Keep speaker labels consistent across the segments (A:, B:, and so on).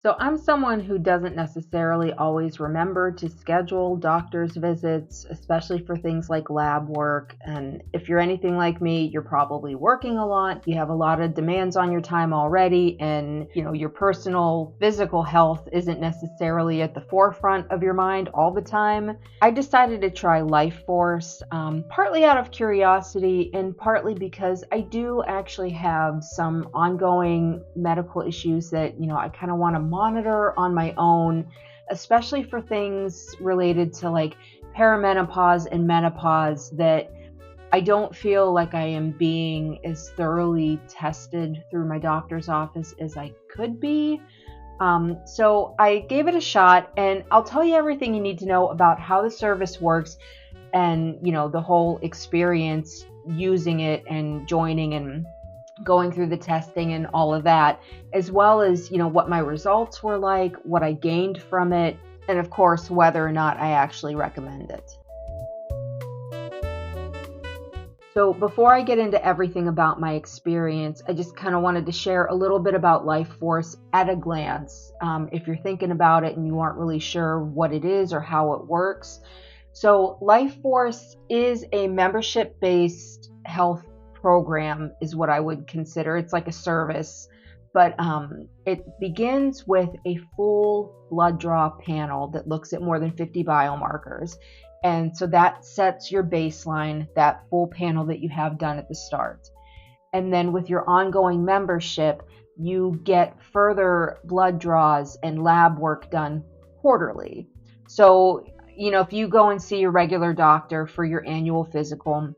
A: So I'm someone who doesn't necessarily always remember to schedule doctor's visits, especially for things like lab work. And if you're anything like me, you're probably working a lot. You have a lot of demands on your time already, and your personal physical health isn't necessarily at the forefront of your mind all the time. I decided to try Lifeforce, partly out of curiosity and partly because I do actually have some ongoing medical issues that I kind of want to monitor on my own, especially for things related to like perimenopause and menopause that I don't feel like I am being as thoroughly tested through my doctor's office as I could be. So I gave it a shot, and I'll tell you everything you need to know about how the service works and the whole experience using it and joining and going through the testing and all of that, as well as what my results were like, what I gained from it, and of course whether or not I actually recommend it. So before I get into everything about my experience, I just kind of wanted to share a little bit about Lifeforce at a glance, if you're thinking about it and you aren't really sure what it is or how it works. So Lifeforce is a membership-based health program is what I would consider. It's like a service, but it begins with a full blood draw panel that looks at more than 50 biomarkers. And so that sets your baseline, that full panel that you have done at the start. And then with your ongoing membership, you get further blood draws and lab work done quarterly. So, if you go and see your regular doctor for your annual physical,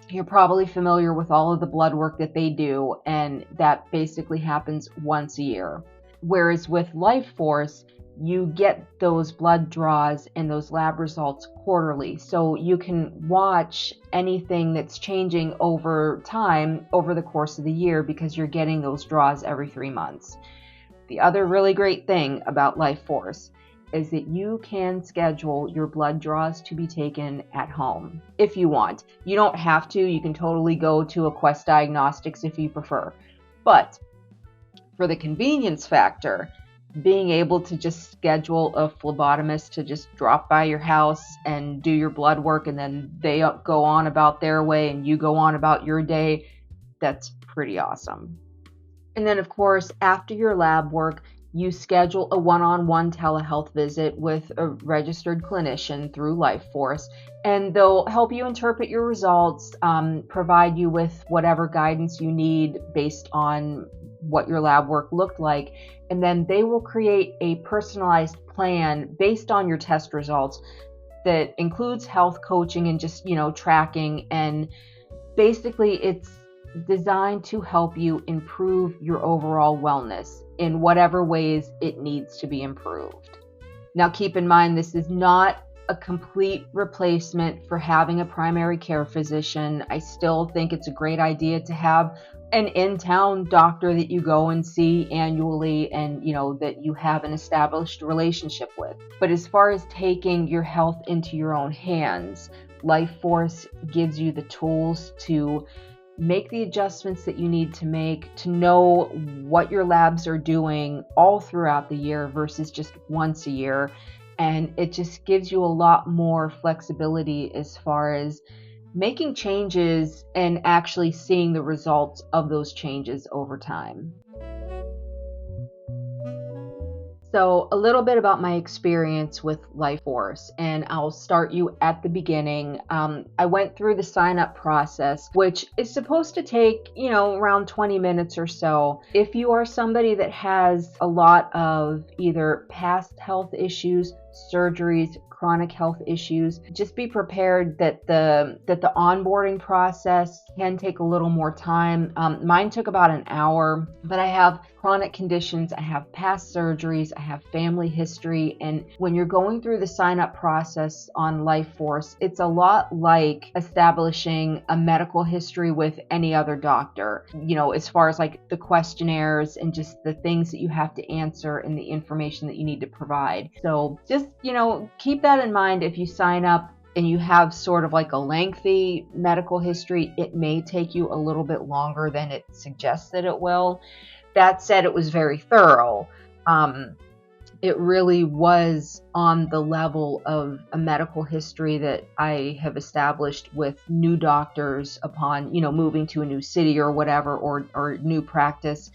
A: you're probably familiar with all of the blood work that they do, and that basically happens once a year. Whereas with Lifeforce, you get those blood draws and those lab results quarterly. So you can watch anything that's changing over time over the course of the year because you're getting those draws every 3 months. The other really great thing about Lifeforce is that you can schedule your blood draws to be taken at home if you want. You don't have to. You can totally go to a Quest Diagnostics if you prefer. But for the convenience factor, being able to just schedule a phlebotomist to just drop by your house and do your blood work, and then they go on about their way and you go on about your day, that's pretty awesome. And then, of course, after your lab work, you schedule a one-on-one telehealth visit with a registered clinician through Lifeforce, and they'll help you interpret your results, provide you with whatever guidance you need based on what your lab work looked like, and then they will create a personalized plan based on your test results that includes health coaching and just, tracking, and basically it's designed to help you improve your overall wellness in whatever ways it needs to be improved. Now, keep in mind, this is not a complete replacement for having a primary care physician. I still think it's a great idea to have an in-town doctor that you go and see annually and, that you have an established relationship with. But as far as taking your health into your own hands, Lifeforce gives you the tools to make the adjustments that you need to make to know what your labs are doing all throughout the year versus just once a year. And it just gives you a lot more flexibility as far as making changes and actually seeing the results of those changes over time. So a little bit about my experience with Lifeforce, and I'll start you at the beginning. I went through the sign-up process, which is supposed to take, around 20 minutes or so. If you are somebody that has a lot of either past health issues, surgeries, chronic health issues, just be prepared that the onboarding process can take a little more time. Mine took about an hour, but I have chronic conditions, I have past surgeries, I have family history, and when you're going through the sign-up process on Lifeforce, it's a lot like establishing a medical history with any other doctor, as far as like the questionnaires and just the things that you have to answer and the information that you need to provide. So just, keep that in mind if you sign up and you have sort of like a lengthy medical history. It may take you a little bit longer than it suggests that it will. That said, it was very thorough. it really was on the level of a medical history that I have established with new doctors upon, moving to a new city or whatever, or new practice.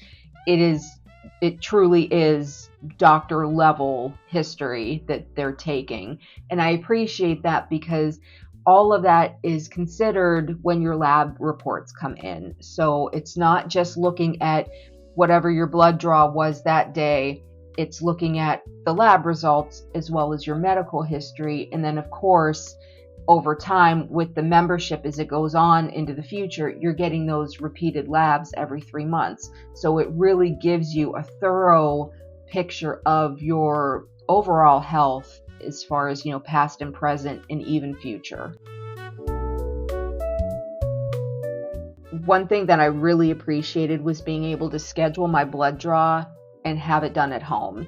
A: It truly is doctor level history that they're taking. And I appreciate that because all of that is considered when your lab reports come in. So it's not just looking at whatever your blood draw was that day. It's looking at the lab results as well as your medical history. And then, of course, over time with the membership as it goes on into the future, you're getting those repeated labs every 3 months. So it really gives you a thorough picture of your overall health as far as, past and present and even future. One thing that I really appreciated was being able to schedule my blood draw and have it done at home,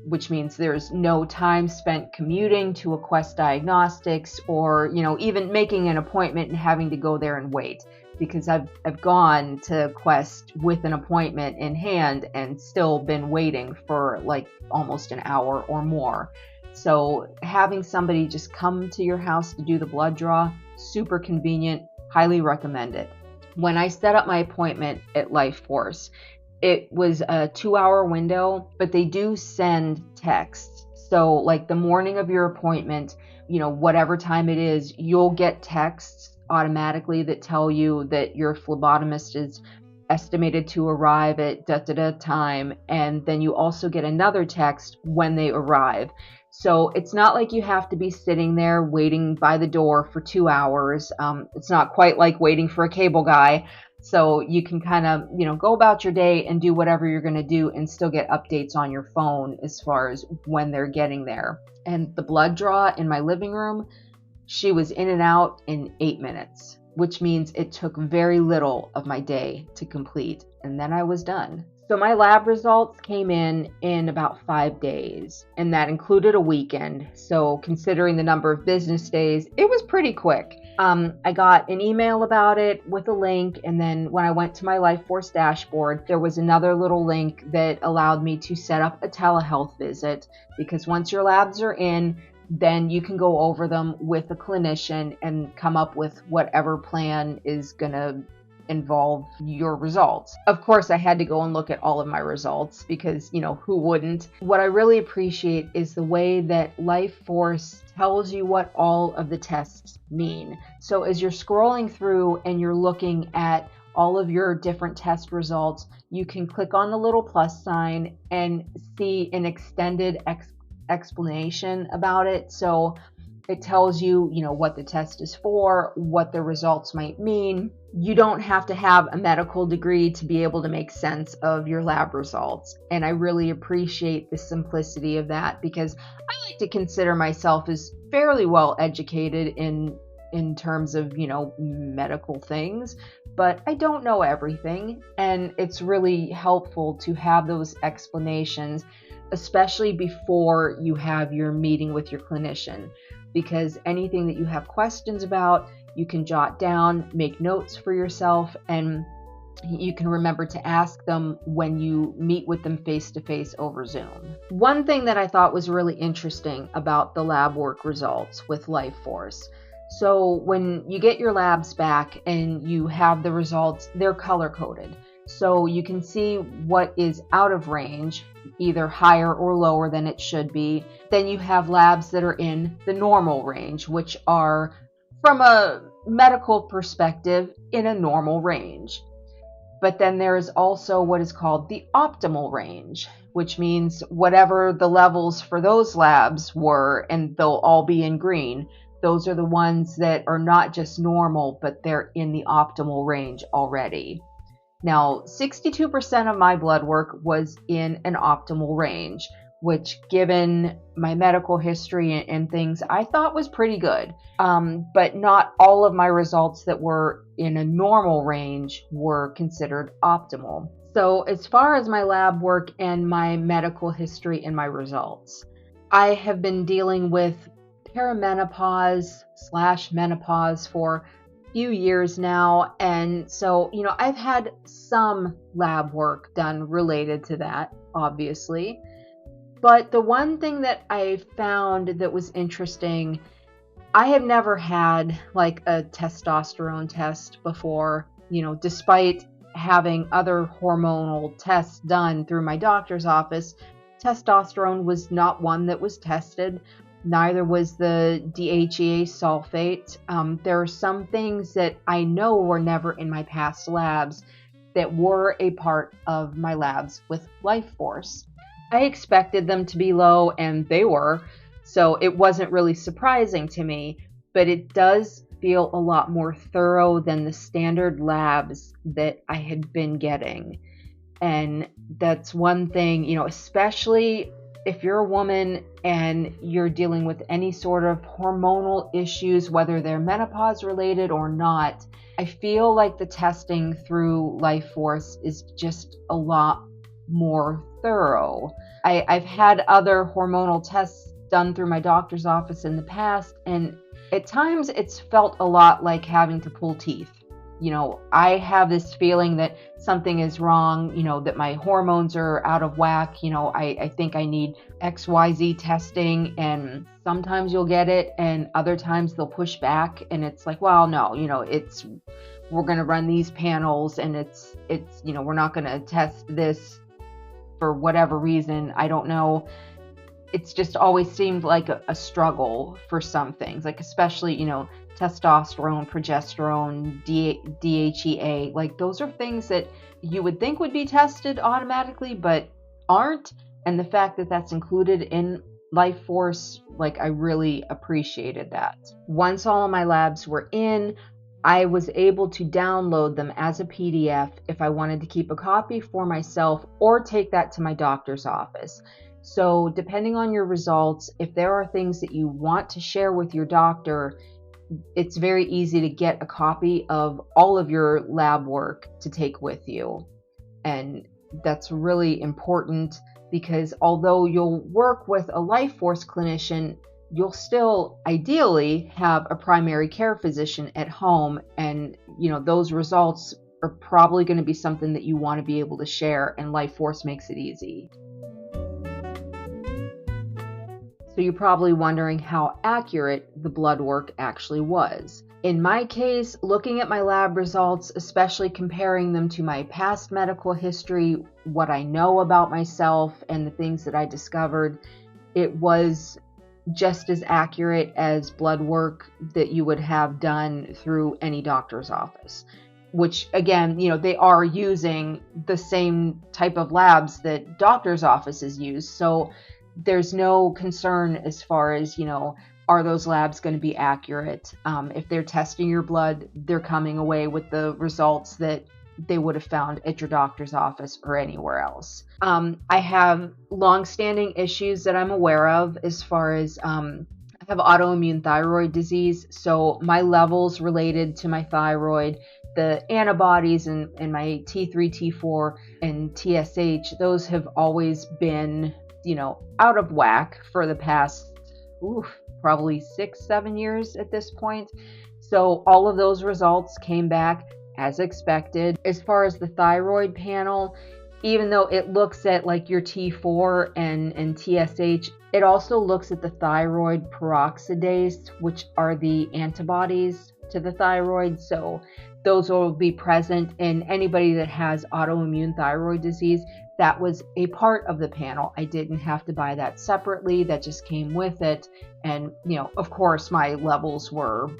A: which means there's no time spent commuting to a Quest Diagnostics or, even making an appointment and having to go there and wait, because I've gone to Quest with an appointment in hand and still been waiting for like almost an hour or more. So having somebody just come to your house to do the blood draw, super convenient, highly recommend it. When I set up my appointment at Lifeforce, it was a 2-hour window, but they do send texts. So like the morning of your appointment, whatever time it is, you'll get texts automatically that tell you that your phlebotomist is estimated to arrive at da-da-da time. And then you also get another text when they arrive. So it's not like you have to be sitting there waiting by the door for 2 hours. It's not quite like waiting for a cable guy. So you can kind of, go about your day and do whatever you're going to do and still get updates on your phone as far as when they're getting there. And the blood draw in my living room, she was in and out in 8 minutes, which means it took very little of my day to complete. And then I was done. So my lab results came in about 5 days, and that included a weekend. So considering the number of business days, it was pretty quick. I got an email about it with a link, and then when I went to my Lifeforce dashboard, there was another little link that allowed me to set up a telehealth visit, because once your labs are in, then you can go over them with a clinician and come up with whatever plan is going to involve your results. Of course, I had to go and look at all of my results because, who wouldn't? What I really appreciate is the way that Lifeforce tells you what all of the tests mean. So as you're scrolling through and you're looking at all of your different test results, you can click on the little plus sign and see an extended explanation about it. So it tells you, what the test is for, what the results might mean. You don't have to have a medical degree to be able to make sense of your lab results. And I really appreciate the simplicity of that, because I like to consider myself as fairly well educated in terms of, medical things, but I don't know everything. And it's really helpful to have those explanations, especially before you have your meeting with your clinician, because anything that you have questions about, you can jot down, make notes for yourself, and you can remember to ask them when you meet with them face-to-face over Zoom. One thing that I thought was really interesting about the lab work results with Lifeforce. So when you get your labs back and you have the results, they're color-coded. So you can see what is out of range, either higher or lower than it should be. Then you have labs that are in the normal range, which are, from a medical perspective, in a normal range. But then there is also what is called the optimal range, which means whatever the levels for those labs were, and they'll all be in green, those are the ones that are not just normal, but they're in the optimal range already. Now, 62% of my blood work was in an optimal range, which, given my medical history and things, I thought was pretty good. But not all of my results that were in a normal range were considered optimal. So as far as my lab work and my medical history and my results, I have been dealing with perimenopause/menopause for few years now, and so I've had some lab work done related to that, obviously, But the one thing that I found that was interesting, I have never had like a testosterone test before, despite having other hormonal tests done through my doctor's office. Testosterone was not one that was tested. Neither was the DHEA sulfate. There are some things that I know were never in my past labs that were a part of my labs with Lifeforce. I expected them to be low, and they were, so it wasn't really surprising to me, but it does feel a lot more thorough than the standard labs that I had been getting. And that's one thing, especially if you're a woman and you're dealing with any sort of hormonal issues, whether they're menopause related or not, I feel like the testing through Lifeforce is just a lot more thorough. I've had other hormonal tests done through my doctor's office in the past, and at times it's felt a lot like having to pull teeth. I have this feeling that something is wrong, that my hormones are out of whack. I think I need XYZ testing, and sometimes you'll get it and other times they'll push back, and it's like, well, no, we're going to run these panels, and it's we're not going to test this for whatever reason. I don't know. It's just always seemed like a struggle for some things, like especially, testosterone, progesterone, DHEA, like those are things that you would think would be tested automatically, but aren't. And the fact that that's included in Lifeforce, like I really appreciated that. Once all of my labs were in, I was able to download them as a PDF if I wanted to keep a copy for myself or take that to my doctor's office. So depending on your results, if there are things that you want to share with your doctor, it's very easy to get a copy of all of your lab work to take with you. And that's really important because although you'll work with a Lifeforce clinician, you'll still ideally have a primary care physician at home. And, those results are probably going to be something that you want to be able to share, and Lifeforce makes it easy. So you're probably wondering how accurate the blood work actually was. In my case, looking at my lab results, especially comparing them to my past medical history, what I know about myself and the things that I discovered, it was just as accurate as blood work that you would have done through any doctor's office. Which again, they are using the same type of labs that doctors' offices use. So there's no concern as far as, are those labs going to be accurate? If they're testing your blood, they're coming away with the results that they would have found at your doctor's office or anywhere else. I have long-standing issues that I'm aware of as far as I have autoimmune thyroid disease. So my levels related to my thyroid, the antibodies and my T3, T4, and TSH, those have always been out of whack for the past, probably 6-7 years at this point. So all of those results came back as expected. As far as the thyroid panel, even though it looks at like your T4 and TSH, it also looks at the thyroid peroxidase, which are the antibodies to the thyroid. So those will be present in anybody that has autoimmune thyroid disease. That was a part of the panel. I didn't have to buy that separately. That just came with it. And, of course, my levels were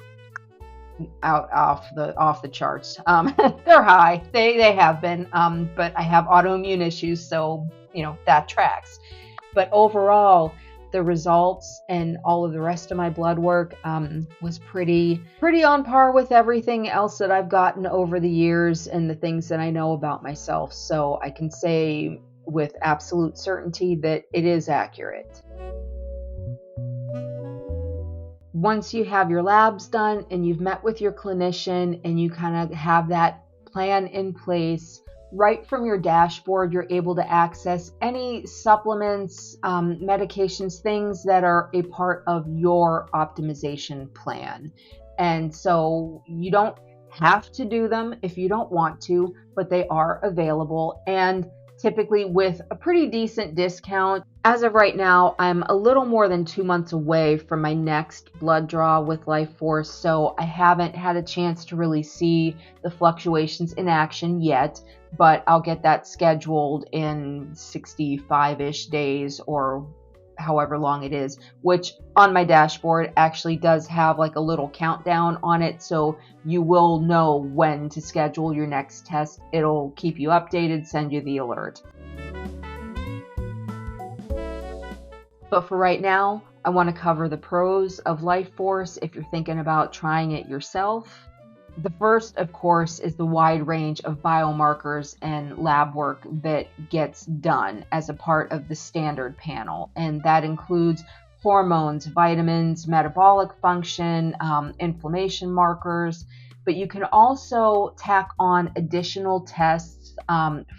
A: off the charts. They're high. They have been. But I have autoimmune issues, so, that tracks. But overall, the results and all of the rest of my blood work was pretty on par with everything else that I've gotten over the years and the things that I know about myself. So I can say with absolute certainty that it is accurate. Once you have your labs done and you've met with your clinician and you kind of have that plan in place, right from your dashboard, you're able to access any supplements, medications, things that are a part of your optimization plan. And so you don't have to do them if you don't want to, but they are available, and typically with a pretty decent discount. As of right now, I'm a little more than 2 months away from my next blood draw with Lifeforce, so I haven't had a chance to really see the fluctuations in action yet, but I'll get that scheduled in 65-ish days or however long it is, which on my dashboard actually does have like a little countdown on it, so you will know when to schedule your next test. It'll keep you updated, send you the alert. But for right now, I want to cover the pros of Lifeforce if you're thinking about trying it yourself. The first, of course, is the wide range of biomarkers and lab work that gets done as a part of the standard panel, and that includes hormones, vitamins, metabolic function, inflammation markers, but you can also tack on additional tests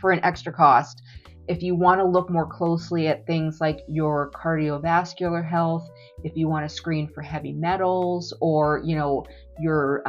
A: for an extra cost. If you want to look more closely at things like your cardiovascular health, if you want to screen for heavy metals, or your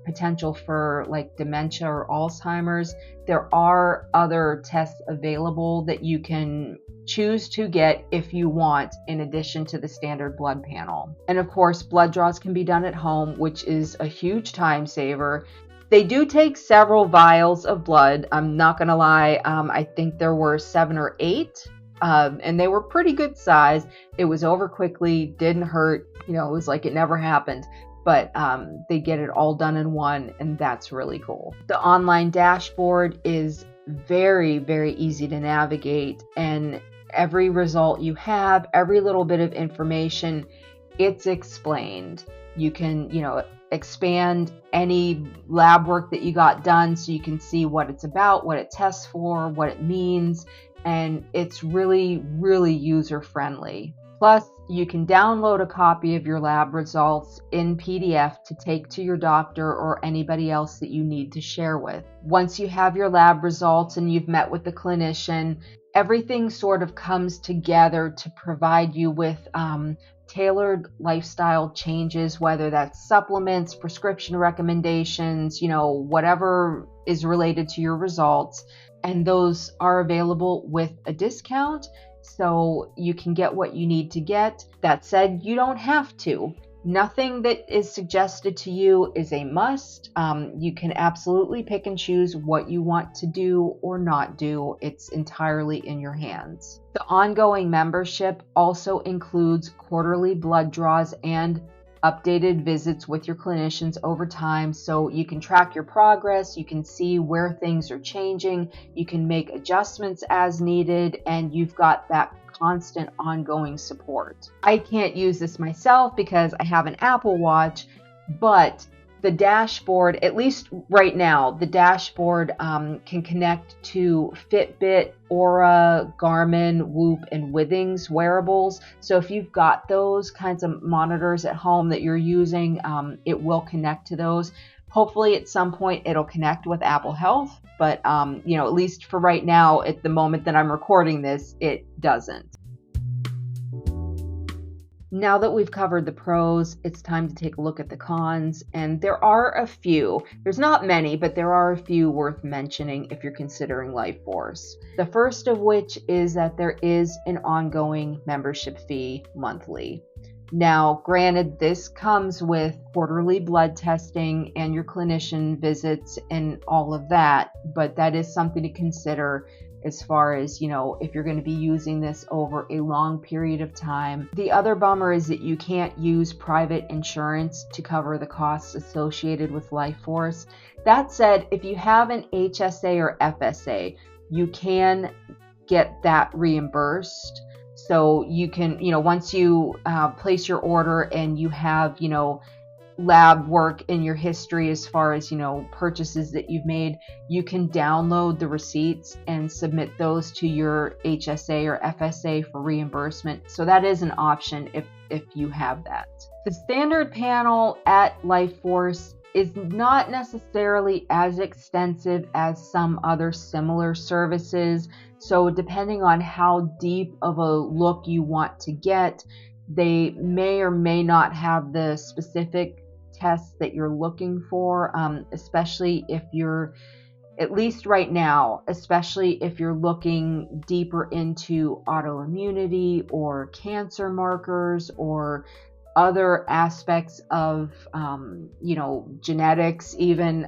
A: potential for like dementia or Alzheimer's, there are other tests available that you can choose to get if you want, in addition to the standard blood panel. And of course, blood draws can be done at home, which is a huge time saver. They do take several vials of blood. I'm not going to lie. I think there were 7 or 8, and they were pretty good size. It was over quickly, didn't hurt. It was like it never happened. But they get it all done in one, and that's really cool. The online dashboard is very, very easy to navigate, and every result you have, every little bit of information, it's explained. You can, expand any lab work that you got done so you can see what it's about, what it tests for, what it means, and it's really, really user-friendly. Plus, you can download a copy of your lab results in PDF to take to your doctor or anybody else that you need to share with. Once you have your lab results and you've met with the clinician, everything sort of comes together to provide you with tailored lifestyle changes, whether that's supplements, prescription recommendations, whatever is related to your results. And those are available with a discount, so you can get what you need to get. That said, you don't have to. Nothing that is suggested to you is a must. You can absolutely pick and choose what you want to do or not do. It's entirely in your hands. The ongoing membership also includes quarterly blood draws and updated visits with your clinicians over time, so you can track your progress, you can see where things are changing, you can make adjustments as needed, and you've got that constant ongoing support. I can't use this myself because I have an Apple Watch, but the dashboard, at least right now, the dashboard can connect to Fitbit, Aura, Garmin, Whoop, and Withings wearables. So if you've got those kinds of monitors at home that you're using, it will connect to those. Hopefully at some point it'll connect with Apple Health, but at least for right now, at the moment that I'm recording this, it doesn't. Now that we've covered the pros, it's time to take a look at the cons, and there are a few. There's not many, but there are a few worth mentioning if you're considering Lifeforce. The first of which is that there is an ongoing membership fee monthly. Now, granted, this comes with quarterly blood testing and your clinician visits and all of that, but that is something to consider as far as, if you're going to be using this over a long period of time. The other bummer is that you can't use private insurance to cover the costs associated with Lifeforce. That said, if you have an HSA or FSA, you can get that reimbursed. So you can, once you place your order and you have, lab work in your history as far as, purchases that you've made, you can download the receipts and submit those to your HSA or FSA for reimbursement. So that is an option if you have that. The standard panel at Lifeforce is not necessarily as extensive as some other similar services. So depending on how deep of a look you want to get, they may or may not have the specific tests that you're looking for, especially if you're at least right now, especially if you're looking deeper into autoimmunity or cancer markers or other aspects of genetics even.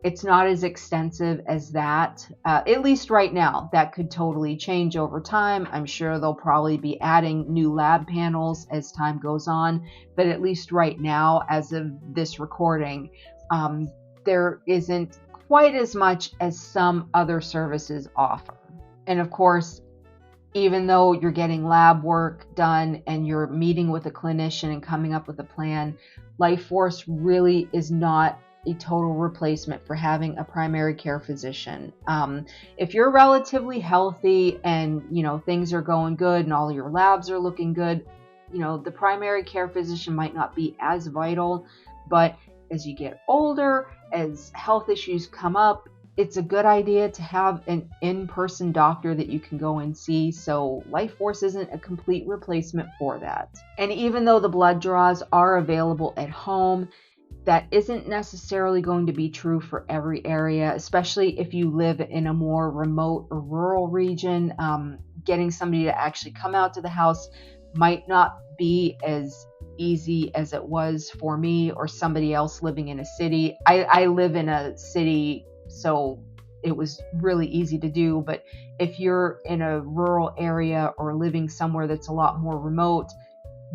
A: It's not as extensive as that, at least right now. That could totally change over time. I'm sure they'll probably be adding new lab panels as time goes on, but at least right now, as of this recording, there isn't quite as much as some other services offer. And of course, even though you're getting lab work done and you're meeting with a clinician and coming up with a plan, Lifeforce really is not a total replacement for having a primary care physician. If you're relatively healthy and things are going good and all your labs are looking good, the primary care physician might not be as vital. But as you get older, as health issues come up, it's a good idea to have an in-person doctor that you can go and see. So Lifeforce isn't a complete replacement for that. And even though the blood draws are available at home, that isn't necessarily going to be true for every area, especially if you live in a more remote or rural region. Getting somebody to actually come out to the house might not be as easy as it was for me or somebody else living in a city. I live in a city, so it was really easy to do. But if you're in a rural area or living somewhere that's a lot more remote,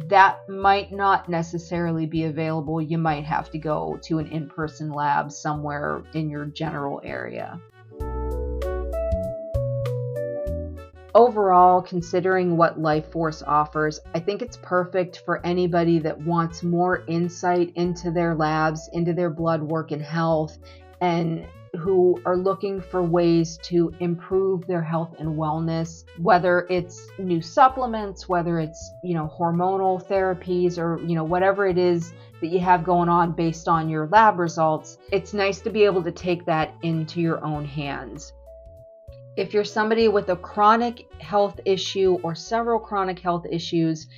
A: that might not necessarily be available. You might have to go to an in-person lab somewhere in your general area. Overall, considering what Lifeforce offers, I think it's perfect for anybody that wants more insight into their labs, into their blood work and health, and who are looking for ways to improve their health and wellness, whether it's new supplements, whether it's, hormonal therapies, or, whatever it is that you have going on based on your lab results. It's nice to be able to take that into your own hands. If you're somebody with a chronic health issue or several chronic health issues,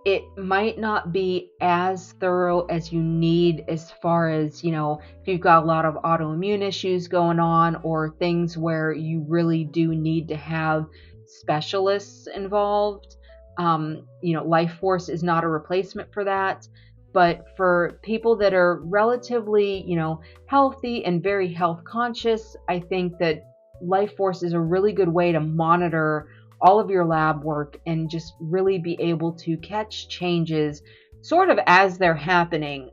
A: it might not be as thorough as you need, as far as, if you've got a lot of autoimmune issues going on or things where you really do need to have specialists involved. Lifeforce is not a replacement for that. But for people that are relatively, healthy and very health conscious, I think that Lifeforce is a really good way to monitor all of your lab work and just really be able to catch changes sort of as they're happening.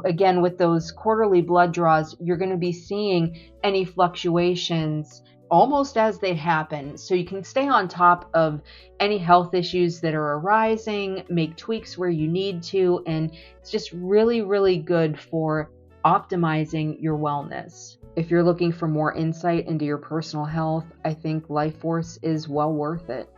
A: Again, with those quarterly blood draws, you're going to be seeing any fluctuations almost as they happen. So you can stay on top of any health issues that are arising, make tweaks where you need to, and it's just really, really good for optimizing your wellness. If you're looking for more insight into your personal health, I think Lifeforce is well worth it.